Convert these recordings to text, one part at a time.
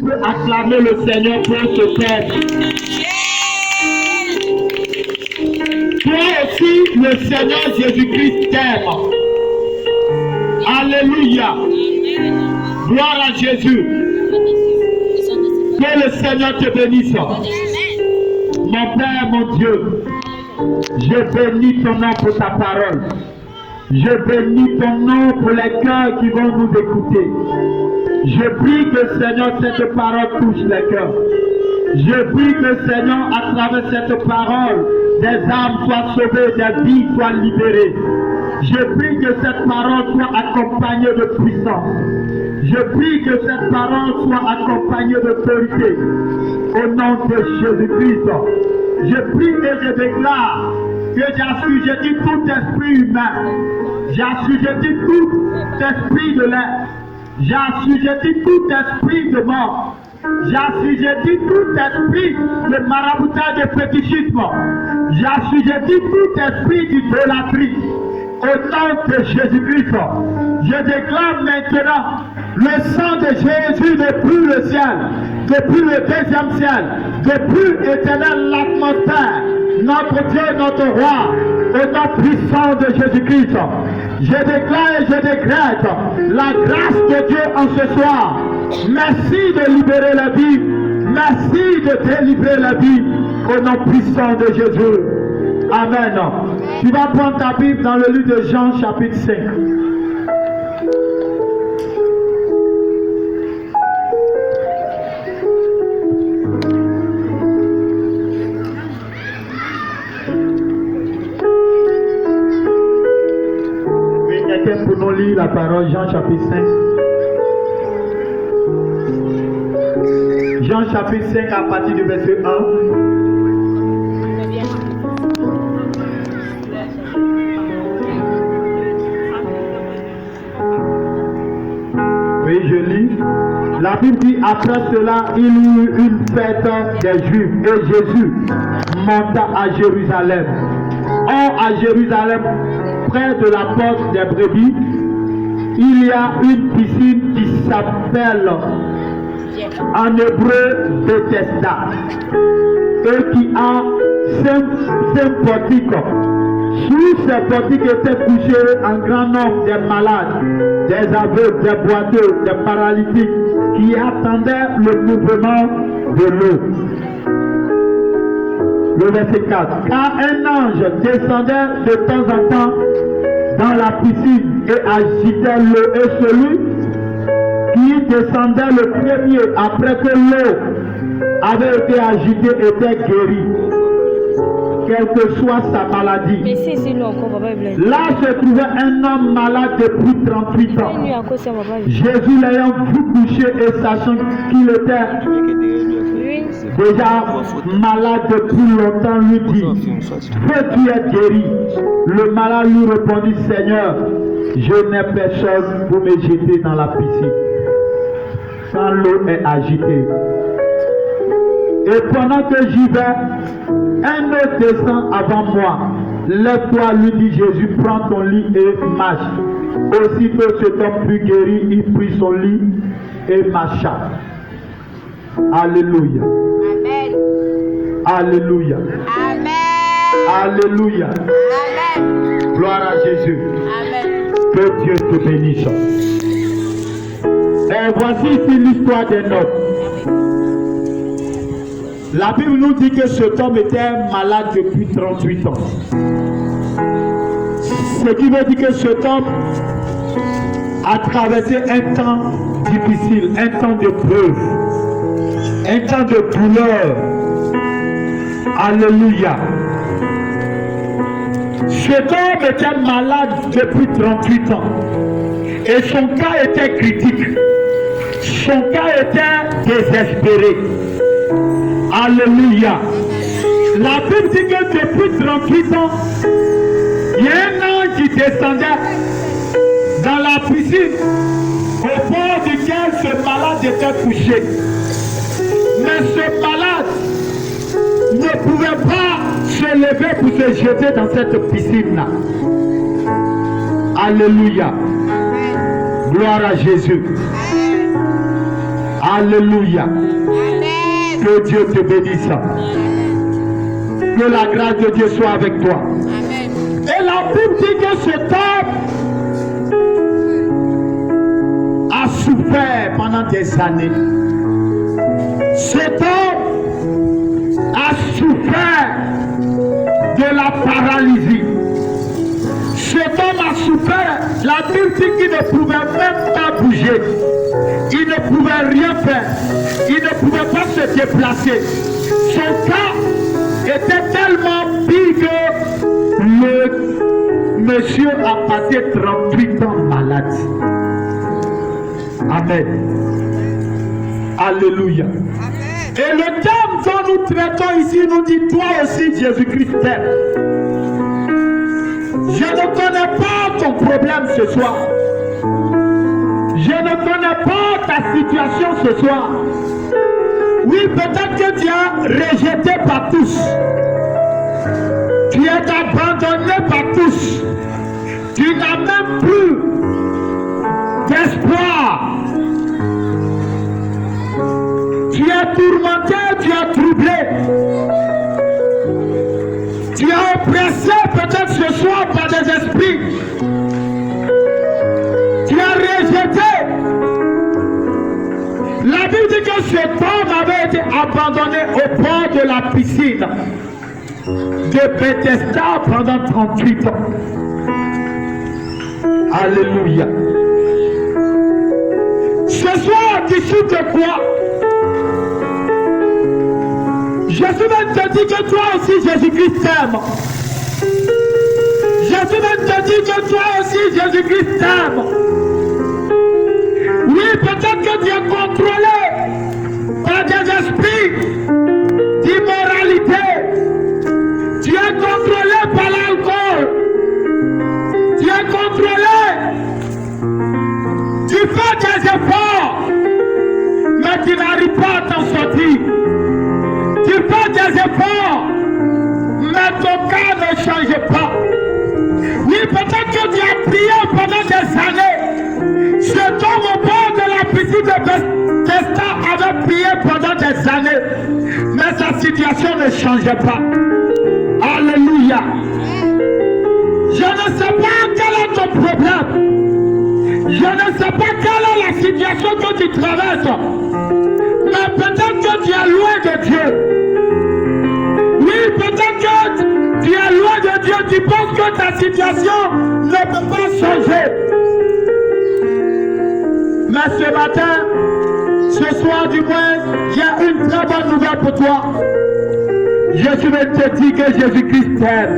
peux acclamer le Seigneur pour ce thème. Toi aussi, le Seigneur Jésus-Christ t'aime. Alléluia. Gloire à Jésus. Que le Seigneur te bénisse. Mon Père, mon Dieu, je bénis ton nom pour ta parole. Je bénis ton nom pour les cœurs qui vont nous écouter. Je prie que Seigneur, cette parole touche les cœurs. Je prie que Seigneur, à travers cette parole, des âmes soient sauvées, des vies soient libérées. Je prie que cette parole soit accompagnée de puissance. Je prie que cette parole soit accompagnée d'autorité. Au nom de Jésus-Christ, je prie et je déclare que j'assujettis tout esprit humain. J'assujettis tout esprit de l'air. J'assujettis tout esprit de mort. J'assujettis tout esprit de maraboutage de fétichisme. J'assujettis tout esprit d'idolâtrie. Au nom de Jésus-Christ, je déclare maintenant le sang de Jésus depuis le ciel, depuis le deuxième ciel, depuis l'éternel l'atmosphère, notre Dieu, notre roi, au nom puissant de Jésus-Christ. Je déclare et je décrète la grâce de Dieu en ce soir. Merci de libérer la vie. Merci de délivrer la vie au nom puissant de Jésus. Amen. Tu vas prendre ta Bible dans le livre de Jean chapitre 5. Oui, quelqu'un pour nous lire la parole, Jean chapitre 5. Jean chapitre 5 à partir du verset 1. Oui, je lis. La Bible dit, après cela, il y eut une fête des Juifs et Jésus monta à Jérusalem. Or, à Jérusalem, près de la porte des brebis, il y a une piscine qui s'appelle en hébreu Bethesda et qui a 5 portiques. Sous ces portiques étaient couchés un grand nombre de malades, des aveugles, des boiteux, des paralytiques qui attendaient le mouvement de l'eau. Le verset 4. Car un ange descendait de temps en temps dans la piscine et agitait l'eau, et celui qui descendait le premier après que l'eau avait été agitée était guéri, quelle que soit sa maladie. Là se trouvait un homme malade depuis 38 ans. Jésus l'ayant vu coucher et sachant qu'il était déjà malade depuis longtemps, lui dit, veux-tu être guéri? Le malade lui répondit, Seigneur, je n'ai personne pour me jeter dans la piscine quand l'eau est agitée. Et pendant que j'y vais, un autre descend avant moi. Lève-toi, lui dit Jésus, prends ton lit et marche. Aussitôt cet homme fut guéri, il prit son lit et marcha. Alléluia. Amen. Alléluia. Amen. Alléluia. Amen. Gloire à Jésus. Amen. Que Dieu te bénisse. Et voici ici l'histoire d'un homme. La Bible nous dit que cet homme était malade depuis 38 ans. Ce qui veut dire que cet homme a traversé un temps difficile, un temps de preuve, un temps de douleur. Alléluia. Cet homme était malade depuis 38 ans. Et son cas était critique. Son cas était désespéré. Alléluia. La Bible dit que depuis 38 ans, il y a un ange qui descendait dans la piscine au bord duquel ce malade était couché. Mais ce malade ne pouvait pas se lever pour se jeter dans cette piscine-là. Alléluia. Gloire à Jésus. Alléluia. Amen. Que Dieu te bénisse. Que la grâce de Dieu soit avec toi. Amen. Et la Bible dit que cet homme a souffert pendant des années. Cet homme a souffert de la paralysie. Cet homme a souffert. La Bible dit qu'il ne pouvait même pas bouger. Il ne pouvait rien faire. Il ne pouvait pas se déplacer. Son cas était tellement pire que le monsieur a passé 38 ans malade. Amen. Alléluia. Et le thème dont nous traitons ici nous dit, toi aussi Jésus-Christ t'aime. Je ne connais pas ton problème ce soir. Je ne connais pas ta situation ce soir. Oui, peut-être que tu es rejeté par tous. Tu es abandonné par tous. Tu n'as même plus d'espoir. Tu es tourmenté, tu es troublé. Tu es oppressé peut-être ce soir par des esprits. Tu es rejeté. La Bible dit que cet homme avait été abandonné au bord de la piscine de Bethesda pendant 38 ans. Alléluia. Ce soir, tu souffres de quoi? Jésus même te dit que toi aussi Jésus-Christ t'aime. Jésus même te dit que toi aussi Jésus-Christ t'aime. Oui, peut-être que tu es contrôlé par des esprits d'immoralité. Tu es contrôlé par l'alcool. Tu es contrôlé. Tu fais des efforts, mais tu n'arrives pas à t'en sortir. Tu fais des efforts, mais ton cas ne change pas. Oui, peut-être que tu as prié pendant des années. Cet homme au bord de la piscine de Bethesda avait prié pendant des années, mais sa situation ne changeait pas. Alléluia. Je ne sais pas quel est ton problème. Je ne sais pas quelle est la situation que tu traverses. Mais peut-être que tu es loin de Dieu. Oui, peut-être que tu es loin de Dieu. Tu penses que ta situation ne peut pas changer. Mais ce matin, ce soir du moins, j'ai une très bonne nouvelle pour toi. Jésus veut te dire que Jésus-Christ t'aime.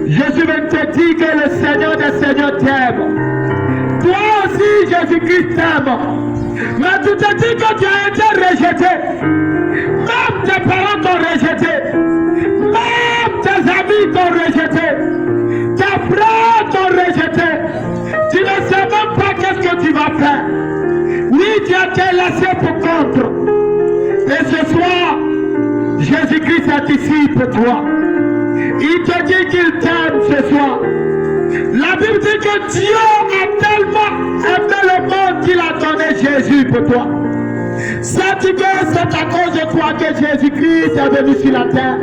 Jésus veut te dire que le Seigneur des Seigneurs t'aime. Toi aussi, Jésus-Christ t'aime. Mais tu te dis que tu as été rejeté. Même tes parents t'ont rejeté. Même tes amis t'ont rejeté. Tes frères t'ont rejeté. Tu ne sais même pas qu'est-ce que tu vas faire. Oui, tu as été laissé pour contre. Et ce soir, Jésus-Christ est ici pour toi. Il te dit qu'il t'aime ce soir. La Bible dit que Dieu a tellement aimé le monde qu'il a donné Jésus pour toi. Sais-tu que c'est à cause de toi que Jésus-Christ est venu sur la terre?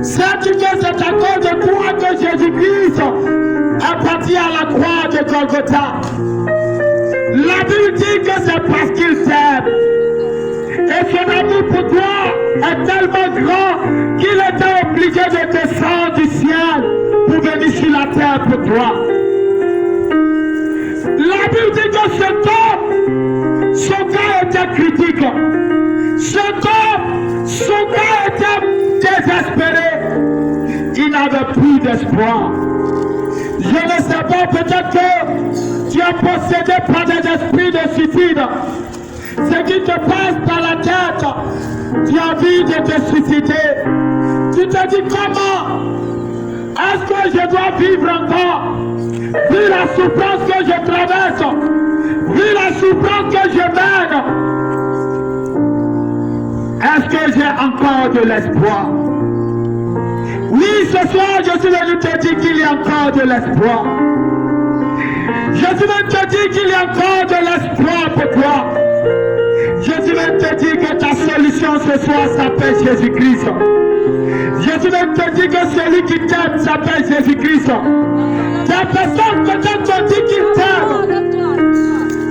Sais-tu que c'est à cause de toi que Jésus-Christ est parti à la croix de Golgotha? La Bible dit que c'est parce qu'il t'aime. Et son amour pour toi est tellement grand qu'il était obligé de descendre du ciel pour venir sur la terre pour toi. La Bible dit que cet homme, son cas était critique. Cet homme, son cas était désespéré. Il n'avait plus d'espoir. Je ne sais pas, peut-être que tu es possédé par des esprits de suicide. Ce qui te passe par la tête, tu as envie de te suicider. Tu te dis comment est-ce que je dois vivre encore? Vu la souffrance que je traverse, vu la souffrance que je mène, est-ce que j'ai encore de l'espoir? Oui, ce soir, je suis venu te dire qu'il y a encore de l'espoir. Je suis venu te dire qu'il y a encore de l'espoir pour toi. Jésus veut te dire que ta solution ce soir s'appelle Jésus-Christ. Jésus veut te dire que celui qui t'aime s'appelle Jésus-Christ. Ta personne peut-être te dit qu'il t'aime.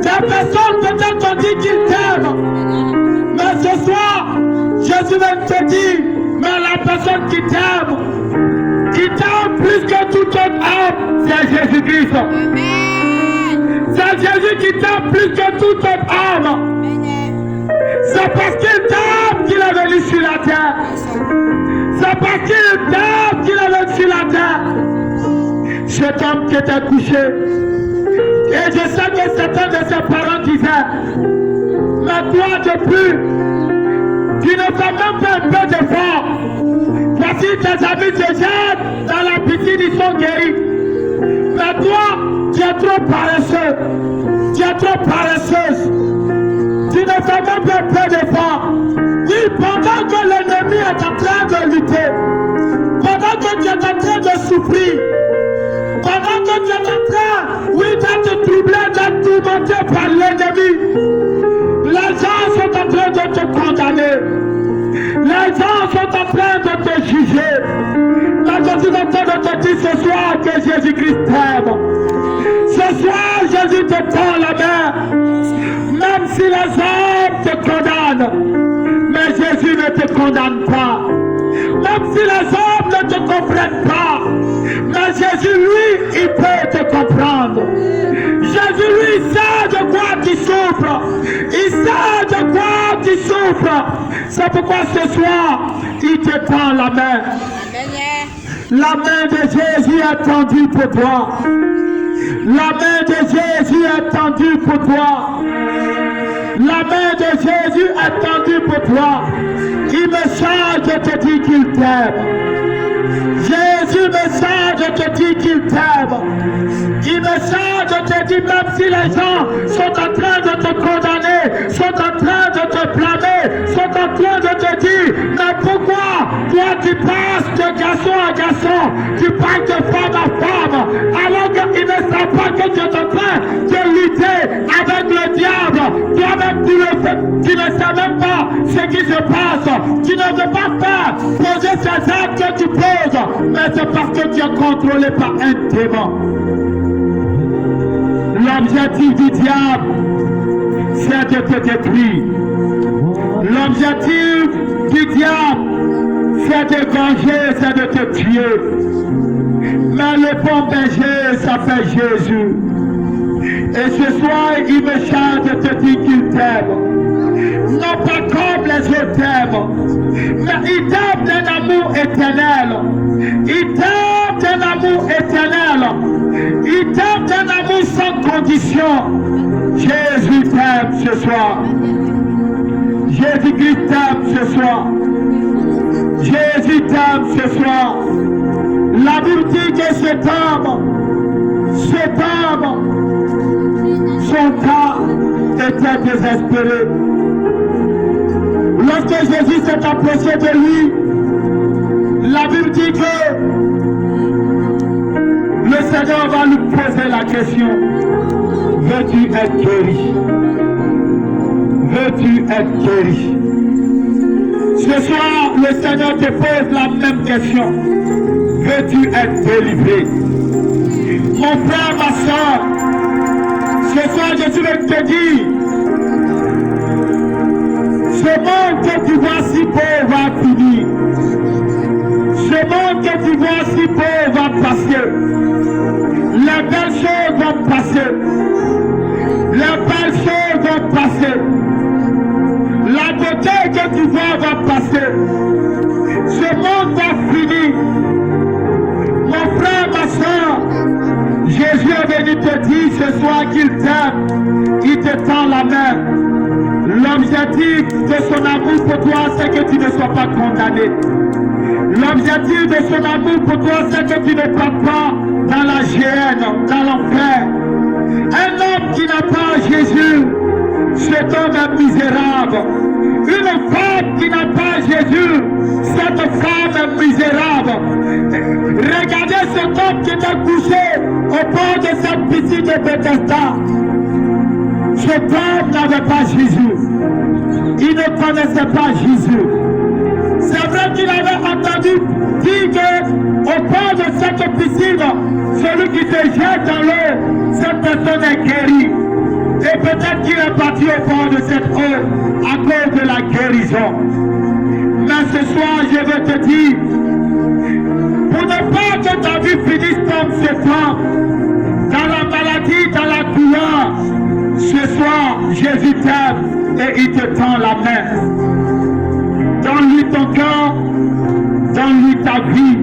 Ta personne peut-être te dit qu'il t'aime. Mais ce soir, Jésus veut te dire, mais la personne qui t'aime plus que toute autre âme, c'est Jésus-Christ. C'est Jésus qui t'aime plus que toute autre âme. C'est parce qu'il t'aime qu'il est venu sur la terre. C'est parce qu'il t'aime qu'il est venu sur la terre. Cet homme qui était couché. Et je sais que certains de ses parents disaient, mais toi depuis, tu ne fais même pas un peu d'effort. Voici tes amis te jettent dans la piscine, ils sont guéris. Mais toi, tu es trop paresseux. Tu es trop paresseuse. Tu ne fais même pas un peu d'effort. Oui, pendant que l'ennemi est en train de lutter, pendant que tu es en train de souffrir, pendant que tu es en train, oui, d'être troublé, d'être tourmenté par l'ennemi, les gens sont en train de te condamner. Les gens sont en train de te juger. Mais je suis en train de te dire ce soir que Jésus-Christ t'aime. Ce soir, Jésus te tend la main. Même si les hommes te condamnent, mais Jésus ne te condamne pas. Même si les hommes ne te comprennent pas, mais Jésus, lui, il peut te comprendre. Jésus, lui, sait de quoi tu souffres. Il sait de quoi tu souffres. C'est pourquoi ce soir, il te tend la main. La main de Jésus est tendue pour toi. La main de Jésus est tendue pour toi. La main de Jésus est tendue pour toi. Il me charge de te dire qu'il t'aime. Jésus me charge de te dire qu'il t'aime. Il me charge de te dire, même si les gens sont en train de te condamner, sont en train de te blâmer, sont en train de te dire, mais pourquoi toi tu passes de garçon à garçon, tu passes de femme à femme, alors qu'ils ne savent pas que tu es en train de lutter avec le diable. Toi-même tu ne sais même pas ce qui se passe. Tu ne veux pas faire poser ces actes que tu poses, mais c'est parce que tu es contrôlé par un démon. L'objectif du diable, c'est de te détruire. L'objectif du diable, c'est de venger, c'est de te tuer. Mais le bon berger s'appelle Jésus. Et ce soir, il me charge de te dire qu'il t'aime. Non pas comme les autres t'aiment, mais il t'aime d'un amour éternel. Il t'aime d'un amour éternel. Il t'aime d'un amour sans condition. Jésus t'aime ce soir. Jésus-Christ t'aime ce soir. Jésus t'aime ce soir. La Bible dit que cet homme, son cas était désespéré. Lorsque Jésus s'est approché de lui, la Bible dit que le Seigneur va lui poser la question, veux-tu être guéri? Veux-tu être guéri? Ce soir, le Seigneur te pose la même question. Veux-tu être délivré? Mon frère, ma soeur, ce soir, je veux te dire, ce monde que tu vois si beau va finir. Ce monde que tu vois si beau va passer. Les belles choses vont passer. Les belles choses vont passer. La beauté que tu vois va passer. Ce monde va finir. Mon frère, ma soeur, Jésus est venu te dire ce soir qu'il t'aime. Il te tend la main. L'objectif de son amour pour toi, c'est que tu ne sois pas condamné. L'objectif de son amour pour toi, c'est que tu ne passes pas dans la géhenne, dans l'enfer. Un homme qui n'a pas Jésus, cet homme est misérable. Une femme qui n'a pas Jésus, cette femme est misérable. Regardez cet homme qui était couché au bord de cette piscine de Bethesda. Ce Ce peuple n'avait pas Jésus. Il ne connaissait pas Jésus. C'est vrai qu'il avait entendu dire qu'au bord de cette piscine, celui qui se jette dans l'eau, cette personne est guérie. Et peut-être qu'il est parti au bord de cette eau à cause de la guérison. Mais ce soir, je veux te dire, pour ne pas que ta vie finisse comme ce temps, dans la maladie, dans la douleur, ce soir, Jésus t'aime et il te tend la main. Donne-lui ton cœur, donne-lui ta vie.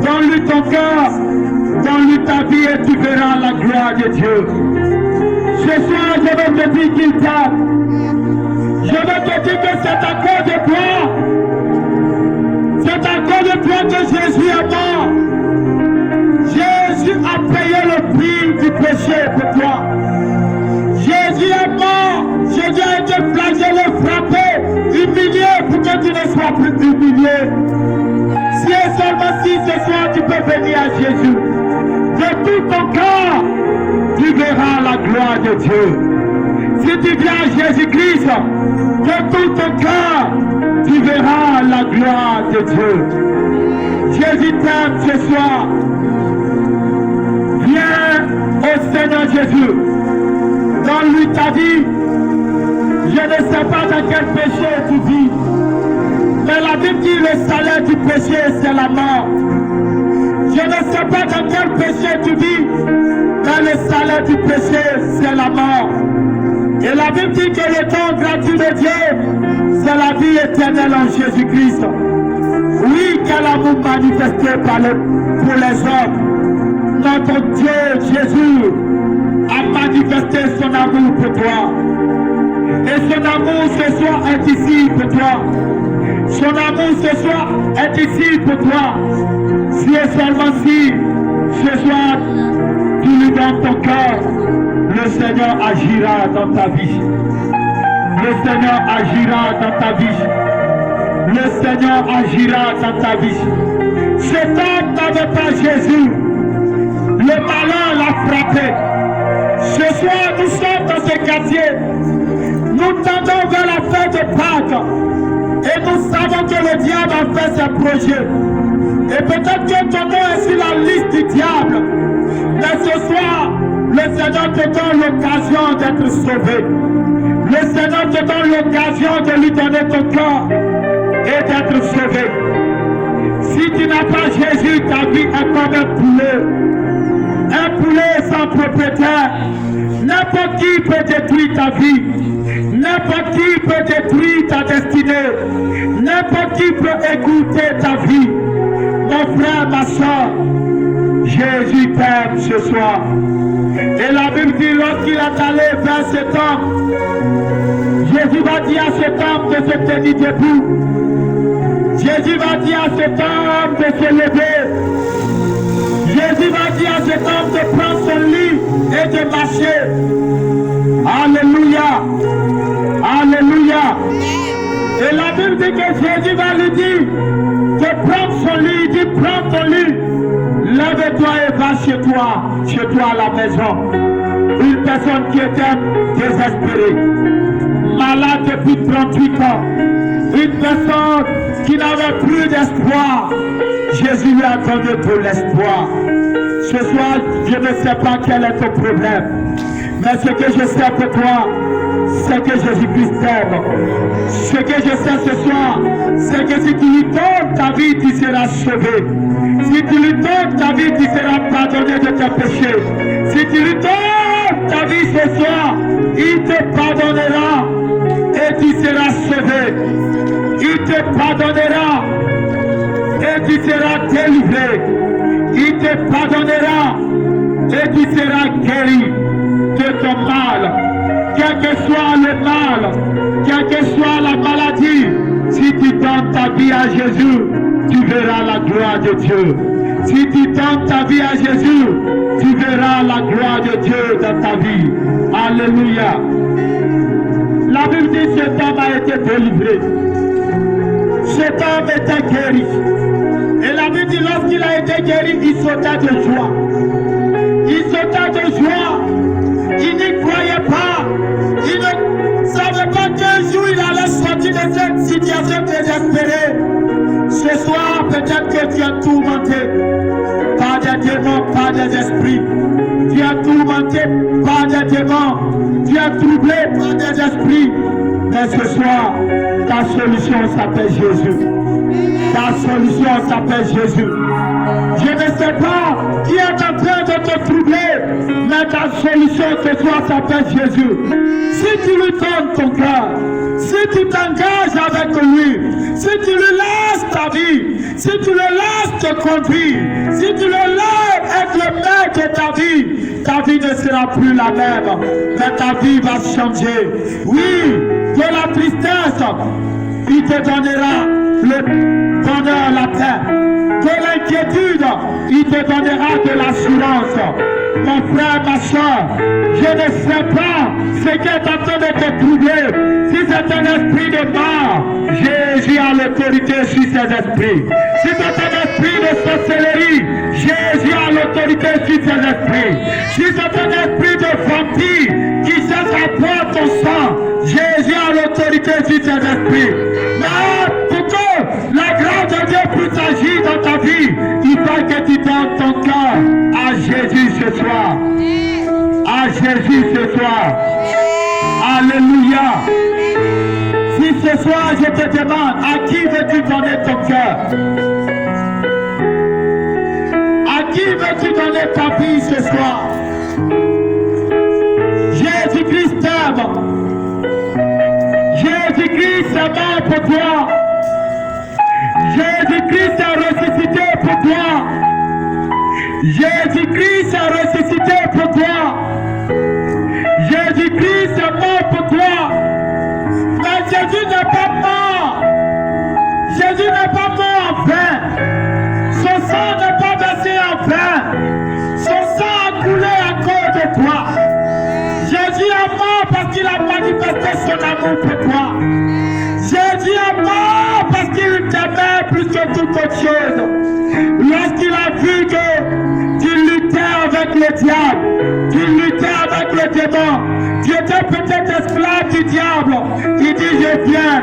Donne-lui ton cœur, donne-lui ta vie et tu verras la gloire de Dieu. Ce soir, je vais te dire qu'il t'aime. Je vais te dire que c'est à cause de toi. C'est à cause de toi que Jésus est mort. Jésus a payé le prix du péché pour toi. Jésus est mort. Jésus a été flagellé, frappé, humilié pour que tu ne sois plus humilié. Si et seulement si ce soir tu peux venir à Jésus, de tout ton cœur, tu verras la gloire de Dieu. Si tu viens à Jésus-Christ, de tout ton cœur, tu verras la gloire de Dieu. Jésus t'aime ce soir. Viens au Seigneur Jésus. Donne-lui ta vie. Je ne sais pas dans quel péché tu vis. Mais la Bible dit le salaire du péché, c'est la mort. Je ne sais pas dans quel péché tu vis. Mais le salaire du péché, c'est la mort. Et la Bible dit que le don gratuit de Dieu, c'est la vie éternelle en Jésus-Christ. Oui, quel amour manifesté pour les hommes. Notre Dieu, Jésus, a manifesté son amour pour toi. Et son amour ce soir est ici pour toi. Son amour ce soir est ici pour toi. Si et seulement si, ce soir, tu lui donnes ton cœur, le Seigneur agira dans ta vie. Le Seigneur agira dans ta vie. Le Seigneur agira dans ta vie. Cet homme n'avait pas Jésus. Le malheur l'a frappé. Ce soir, nous sommes dans ce quartier. Nous tendons vers la fête de Pâques. Et nous savons que le diable a fait ses projets. Et peut-être que ton nom est sur la liste du diable. Mais ce soir, le Seigneur te donne l'occasion d'être sauvé. Le Seigneur te donne l'occasion de lui donner ton cœur et d'être sauvé. Si tu n'as pas Jésus, ta vie est comme un poulet. Un poulet sans propriétaire. N'importe qui peut détruire ta vie. N'importe qui peut détruire ta destinée. N'importe qui peut écouter ta vie. Mon frère, ma soeur, Jésus t'aime ce soir. Et la Bible dit, lorsqu'il est allé vers cet homme, Jésus va dire à cet homme de se tenir debout. Jésus va dire à cet homme de se lever. Jésus va dire à cet homme de prendre son lit et de marcher. Alléluia. Alléluia. Et la Bible dit que Jésus va lui dire de prendre son lit. Il dit, prends ton lit. Lève-toi et va chez toi à la maison. Une personne qui était désespérée, malade depuis 38 ans, une personne qui n'avait plus d'espoir, Jésus lui a donné de l'espoir. Ce soir, je ne sais pas quel est ton problème, mais ce que je sais pour toi, c'est que Jésus-Christ t'aime. Ce que je sais ce soir, c'est que si tu lui donnes ta vie, tu seras sauvé. Si tu lui donnes ta vie, tu seras pardonné de tes péchés. Si tu lui donnes ta vie ce soir, il te pardonnera et tu seras sauvé. Il te pardonnera et tu seras délivré. Il te pardonnera et tu seras guéri de ton mal. Quel que soit le mal, quelle que soit la maladie, si tu donnes ta vie à Jésus, tu verras la gloire de Dieu. Si tu donnes ta vie à Jésus, tu verras la gloire de Dieu dans ta vie. Alléluia. La Bible dit que cet homme a été délivré. Cet homme était guéri. Et la Bible dit lorsqu'il a été guéri, il sauta de joie. Il sauta de joie. Il n'y croyait pas. récupérer. Ce soir, peut-être que tu es tourmenté par des démons, par des esprits. Tu es tourmenté par des démons. Tu es troublé par des esprits. Mais ce soir, ta solution s'appelle Jésus. Ta solution s'appelle Jésus. Je ne sais pas qui est en train de te troubler, mais ta solution ce soir s'appelle Jésus. Si tu lui donnes ton cœur, si tu t'engages avec lui, si tu lui laisses ta vie, si tu le laisses te conduire, si tu le laisses être le maître de ta vie ne sera plus la même, mais ta vie va changer. Oui, de la tristesse, il te donnera le bonheur latin. De l'inquiétude, il te donnera de l'assurance. Mon frère, ma soeur, je ne sais pas ce qui est en train de te troubler. Si c'est un esprit de mort, Jésus a l'autorité sur ces esprits. Si c'est un esprit de sorcellerie, Jésus a l'autorité sur ces esprits. Si c'est un esprit de vampire qui cherche à boire ton sang, Jésus a l'autorité sur ces esprits. Mais pour que la grâce de Dieu puisse agir dans ta vie, il faut que tu donnes ton cœur à Jésus ce soir. À Jésus ce soir. Alléluia. Si ce soir je te demande, à qui veux-tu donner ton cœur? À qui veux-tu donner ta vie ce soir? Jésus-Christ t'aime. Jésus-Christ est mort pour toi. Jésus-Christ a ressuscité pour toi. Jésus-Christ a ressuscité pour toi. Jésus-Christ est mort pour toi. Mais Jésus n'est pas mort. Jésus n'est pas mort en vain. Son sang n'est pas versé en vain. Son sang a coulé à cause de toi. Jésus est mort parce qu'il a manifesté son amour pour toi. Jésus est mort parce qu'il t'aimait plus que toute autre chose. Lorsqu'il a vu que tu luttais avec le diable, tu luttais avec le démon, tu étais peut-être esclave du diable, il dit: je viens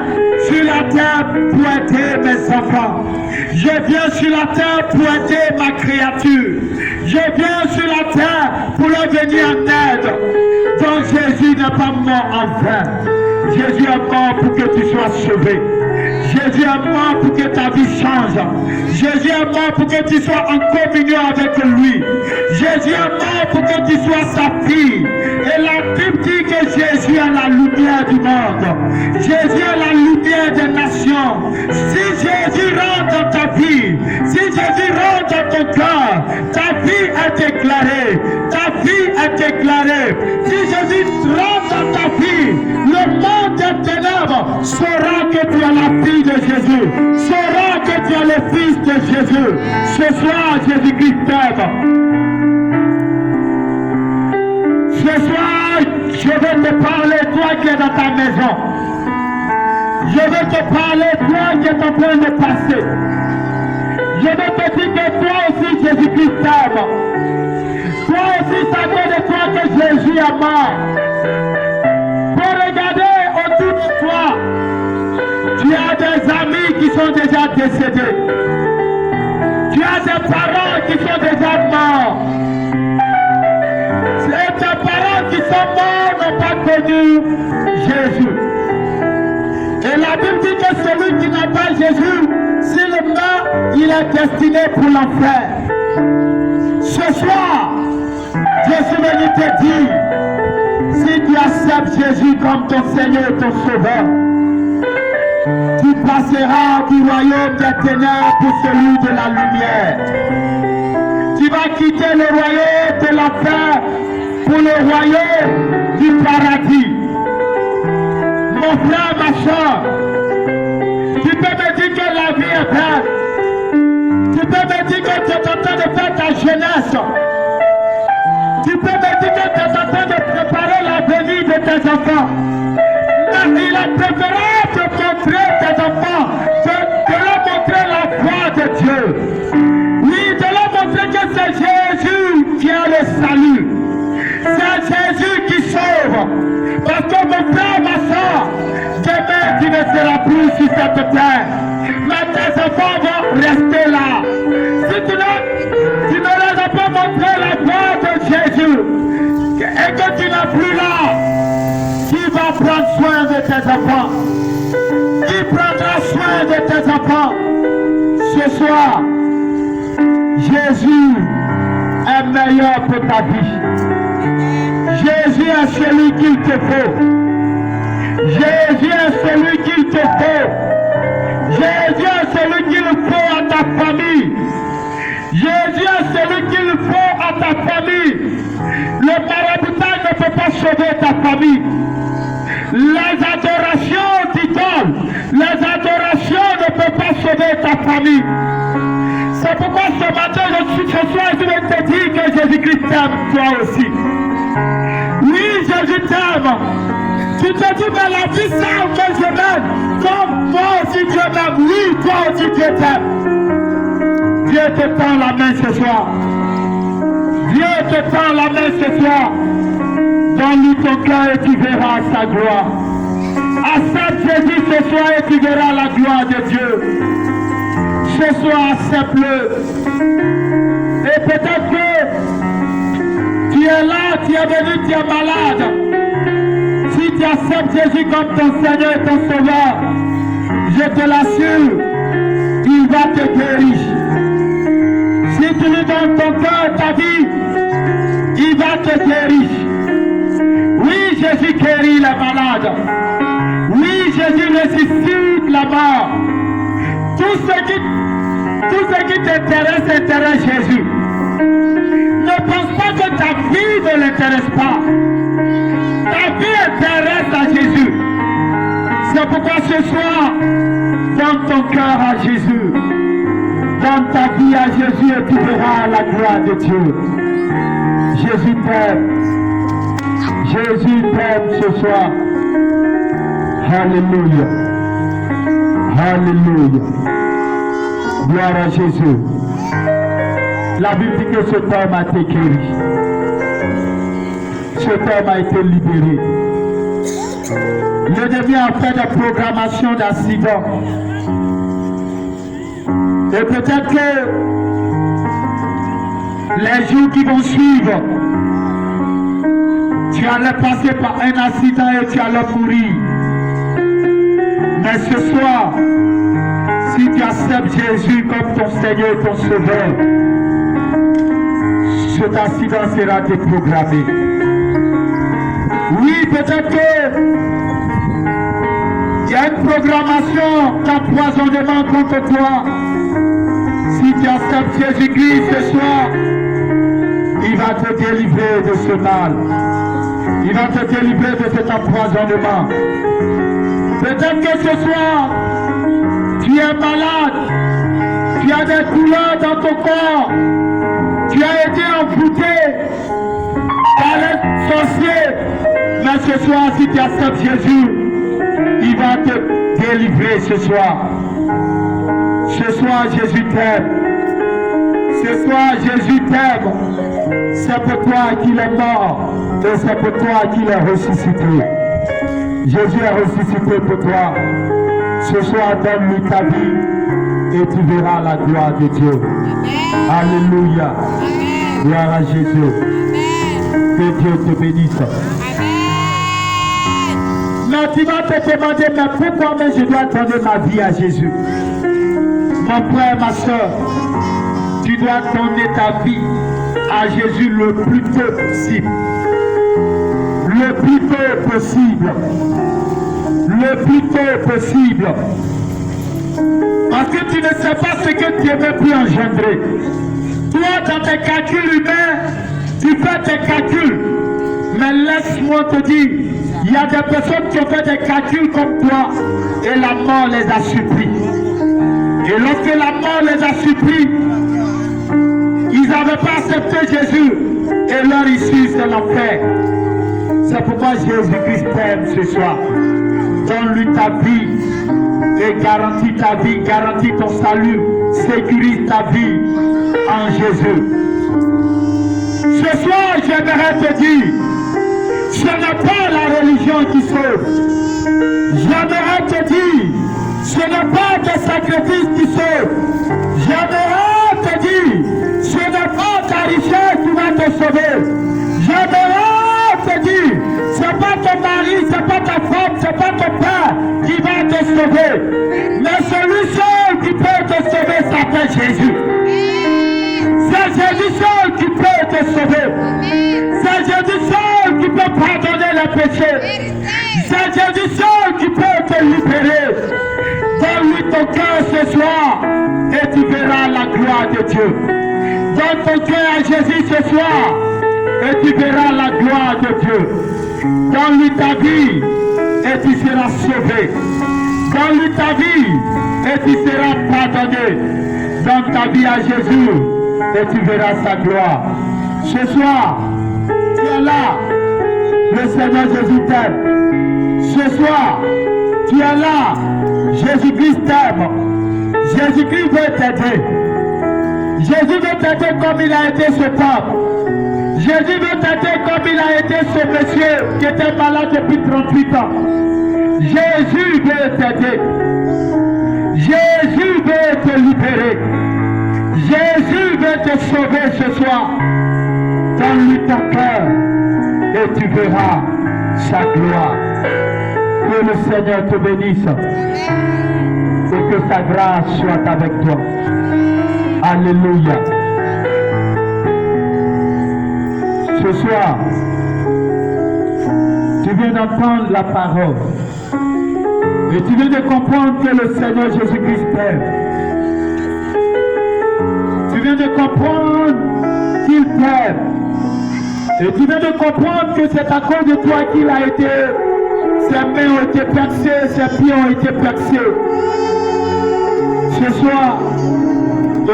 sur la terre pour aider mes enfants. Je viens sur la terre pour aider ma créature. Je viens sur la terre pour leur venir en aide. Donc Jésus n'est pas mort en vain. Jésus est mort pour que tu sois sauvé. Jésus est mort pour que ta vie change. Jésus est mort pour que tu sois en communion avec lui. Jésus est mort pour que tu sois sa fille. Et la Bible dit que Jésus est la lumière du monde. Jésus est la lumière des nations. Si Jésus rentre dans ta vie, si Jésus rentre dans ton cœur, ta vie est déclarée. Ta vie est déclarée. Si Jésus rentre dans ta vie, le monde des ténèbres saura que tu es la fille de Jésus, saura que tu es le fils de Jésus. Ce soir, Jésus-Christ t'aime. Ce soir, je vais te parler, toi qui es dans ta maison. Je vais te parler, toi qui es en train de passer. Je vais te dire que toi aussi, Jésus-Christ t'aime. Toi aussi, c'est à cause de toi que Jésus est mort. Pour regarder autour de toi, tu as des amis qui sont déjà décédés. Tu as des parents qui sont déjà morts. Et tes parents qui sont morts n'ont pas connu Jésus. Et la Bible dit que celui qui n'a pas Jésus, s'il meurt, il est destiné pour l'enfer. Ce soir, je suis venu te dire, si tu acceptes Jésus comme ton Seigneur et ton Sauveur, tu passeras du royaume des ténèbres pour celui de la lumière. Tu vas quitter le royaume de l'enfer pour le royaume du paradis. Mon frère, ma soeur, tu peux me dire que la vie est belle. Tu peux me dire que tu es en train de faire ta jeunesse. Tu peux me dire que tu es en train de préparer l'avenir de tes enfants. Mais il est préférable de montrer tes enfants, de leur montrer la voie de Dieu. Oui, de leur montrer que c'est Jésus qui a le salut. C'est Jésus qui sauve. Parce que mon frère, ma soeur, demain tu ne ne sera plus sur cette terre. Mais tes enfants vont rester là. Si tu ne leur as pas montré la voie de Jésus et que tu n'es plus là, qui va prendre soin de tes enfants? Qui prendra soin de tes enfants? Ce soir, Jésus est meilleur pour ta vie. Jésus est celui qu'il te faut. Jésus est celui qu'il te faut. Jésus est celui qu'il faut à ta famille. Jésus est celui qu'il faut à ta famille. Le maraboutage ne peut pas sauver ta famille. Les adorations d'idoles, les adorations ne peuvent pas sauver ta famille. C'est pourquoi ce matin, ce soir, je vais te dire que Jésus-Christ t'aime toi aussi. Oui, Jésus t'aime. Tu te dis, mais la vie savent que je m'aime. Comme moi aussi Dieu m'aime. Oui, toi aussi Dieu t'aime. Dieu te tend la main ce soir. Dieu te tend la main ce soir. Donne-lui ton cœur et tu verras sa gloire. Accepte Jésus ce soir et tu verras la gloire de Dieu. Ce soir, accepte-le. Et peut-être que tu es là, tu es venu, tu es malade. Si tu acceptes Jésus comme ton Seigneur et ton Sauveur, je te l'assure, il va te guérir. Si tu lui donnes ton cœur, ta vie, il va te guérir. Oui, Jésus guérit les malades. Oui, Jésus ressuscite la mort. Tout ce qui t'intéresse intéresse Jésus. Ne pense pas que ta vie ne l'intéresse pas. Ta vie intéresse à Jésus. C'est pourquoi ce soir, donne ton cœur à Jésus. Donne ta vie à Jésus et tu verras la gloire de Dieu. Jésus t'aime. Jésus t'aime ce soir. Alléluia. Alléluia. Gloire à Jésus. La Bible dit que cet homme a été guéri. Cet homme a été libéré. L'ennemi a fait des programmations d'accidents. Et peut-être que les jours qui vont suivre, tu allais passer par un accident et tu allais mourir. Mais ce soir, si tu acceptes Jésus comme ton Seigneur et ton Sauveur, cet accident sera déprogrammé. Oui, peut-être que il y a une programmation d'empoisonnement contre toi. Si tu acceptes Jésus-Christ ce soir, il va te délivrer de ce mal. Il va te délivrer de cet empoisonnement. Peut-être que ce soir, tu es malade, tu as des douleurs dans ton corps, tu as été envoûté par les sorciers. Mais ce soir, si tu acceptes Jésus, il va te délivrer ce soir. Ce soir, Jésus t'aime. Ce soir, Jésus t'aime. C'est pour toi qu'il est mort et c'est pour toi qu'il est ressuscité. Jésus est ressuscité pour toi. Ce soir, donne-lui ta vie et tu verras la gloire de Dieu. Alléluia. Gloire à Jésus. Que Dieu te bénisse. Mais tu vas te demander, mais pourquoi je dois donner ma vie à Jésus? Mon frère, ma soeur, tu dois donner ta vie à Jésus le plus tôt possible. Le plus tôt possible. Le plus tôt possible. Parce que tu ne sais pas ce que Dieu veut plus engendrer. Toi, dans tes calculs humains, tu fais tes calculs. Mais laisse-moi te dire, il y a des personnes qui ont fait des calculs comme toi et la mort les a surpris. Et lorsque la mort les a surpris, ils n'avaient pas accepté Jésus et leur issue c'est l'enfer. C'est pourquoi Jésus-Christ t'aime ce soir. Donne-lui ta vie et garantis ta vie, garantis ton salut, sécurise ta vie en Jésus. Ce soir, j'aimerais te dire, ce n'est pas la la religion qui sauve. J'aimerais te dire, ce n'est pas tes sacrifices qui sauvent. J'aimerais te dire, ce n'est pas ta richesse qui va te sauver. J'aimerais te dire, ce n'est pas ton mari, ce n'est pas ta femme, ce n'est pas ton père qui va te sauver. Mais celui seul qui peut te sauver s'appelle Jésus. C'est Jésus seul qui peut te sauver. C'est Jésus seul qui peut pardonner les péchés. C'est Jésus seul qui peut te libérer. Donne-lui ton cœur ce soir et tu verras la gloire de Dieu. Donne ton cœur à Jésus ce soir et tu verras la gloire de Dieu. Donne-lui ta vie et tu seras sauvé. Donne-lui ta vie et tu seras pardonné. Donne ta vie à Jésus et tu verras sa gloire. Ce soir, tu es là. Le Seigneur Jésus t'aime. Ce soir, tu es là. Jésus-Christ t'aime. Jésus-Christ veut t'aider. Jésus veut t'aider comme il a aidé ce peuple. Jésus veut t'aider comme il a aidé ce monsieur qui était malade depuis 38 ans. Jésus veut t'aider. Jésus veut te libérer. Jésus veut te sauver ce soir. Donne-lui ton cœur et tu verras sa gloire. Que le Seigneur te bénisse et que sa grâce soit avec toi. Alléluia. Ce soir, tu viens d'entendre la parole et tu viens de comprendre que le Seigneur Jésus-Christ t'aime. Tu viens de comprendre qu'il t'aime. Et tu viens de comprendre que c'est à cause de toi qu'il a été, ses mains ont été percées, ses pieds ont été percés. Ce soir,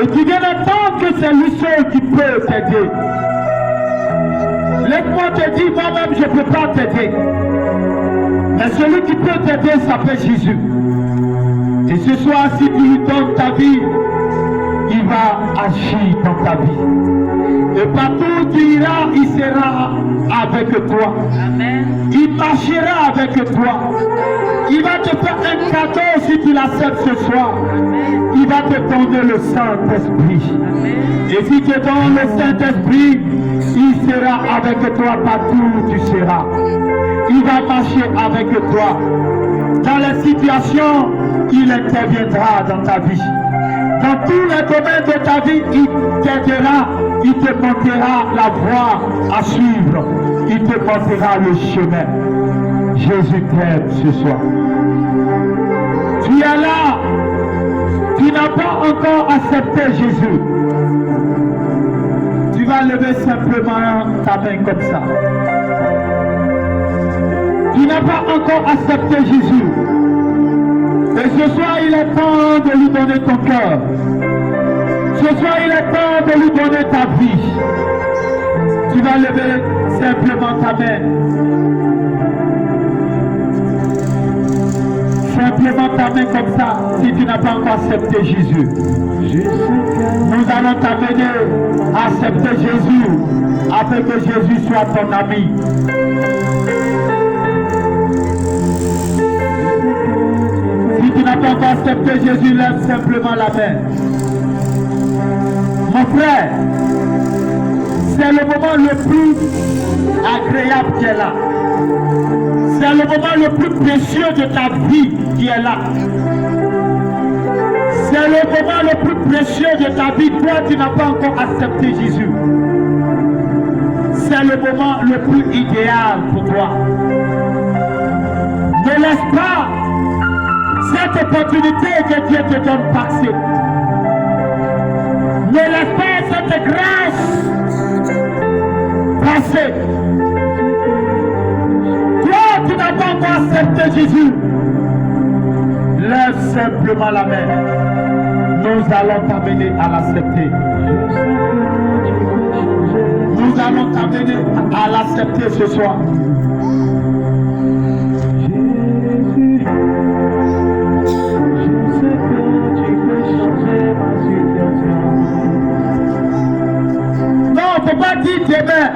et tu viens d'entendre que c'est lui seul qui peut t'aider. Laisse-moi te dire, moi-même je ne peux pas t'aider. Mais celui qui peut t'aider s'appelle Jésus. Et ce soir, si tu lui donnes ta vie, il va agir dans ta vie. Et partout où tu iras, il sera avec toi. Amen. Il marchera avec toi. Il va te faire un cadeau si tu l'acceptes ce soir. Amen. Il va te donner le Saint-Esprit. Et si tu donnes le Saint-Esprit, il sera avec toi partout où tu seras. Il va marcher avec toi. Dans les situations, il interviendra dans ta vie. Dans tous les domaines de ta vie, il t'aidera, il te montrera la voie à suivre, il te montrera le chemin. Jésus t'aime ce soir. Tu es là, tu n'as pas encore accepté Jésus. Tu vas lever simplement ta main comme ça. Tu n'as pas encore accepté Jésus. Et ce soir, il est temps de lui donner ton cœur. Ce soir, il est temps de lui donner ta vie. Tu vas lever simplement ta main. Simplement ta main comme ça, si tu n'as pas encore accepté Jésus. Nous allons t'amener à accepter Jésus, afin que Jésus soit ton ami. Si tu n'as pas encore accepté Jésus, lève simplement la main. Mon frère, c'est le moment le plus agréable qui est là. C'est le moment le plus précieux de ta vie qui est là. C'est le moment le plus précieux de ta vie. Toi, tu n'as pas encore accepté Jésus. C'est le moment le plus idéal pour toi. Ne laisse pas cette opportunité que Dieu te donne passer. Ne laisse pas cette grâce passer. Toi, tu n'as pas encore accepté Jésus. Lève simplement la main. Nous allons t'amener à l'accepter. Nous allons t'amener à l'accepter ce soir. Non, il ne faut pas dire demain.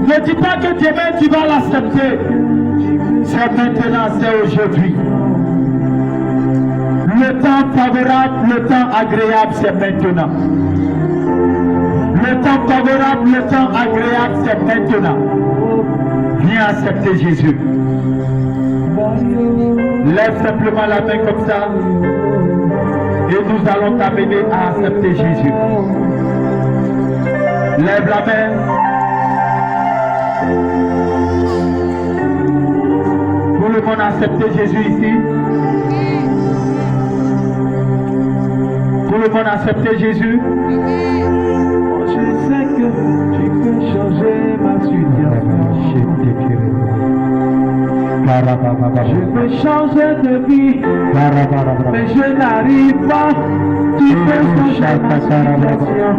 Ne dis pas que demain tu vas l'accepter. C'est maintenant, c'est aujourd'hui. Le temps favorable, le temps agréable, c'est maintenant. Le temps favorable, le temps agréable, c'est maintenant. Viens accepter Jésus. Lève simplement la main comme ça. Et nous allons t'amener à accepter Jésus. Lève la main. Tout le monde a accepté Jésus ici. Tout le monde a accepté Jésus. Je sais que tu peux changer ma situation. Je veux changer de vie, mais je n'arrive pas. Tu peux changer ma situation.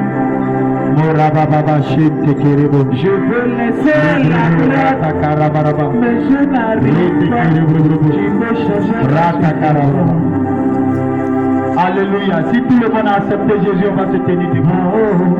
Je veux laisser la douleur, mais je n'arrive pas. Tu peux changer ma situation. Alléluia. Si tout le monde a accepté Jésus, on va se tenir debout.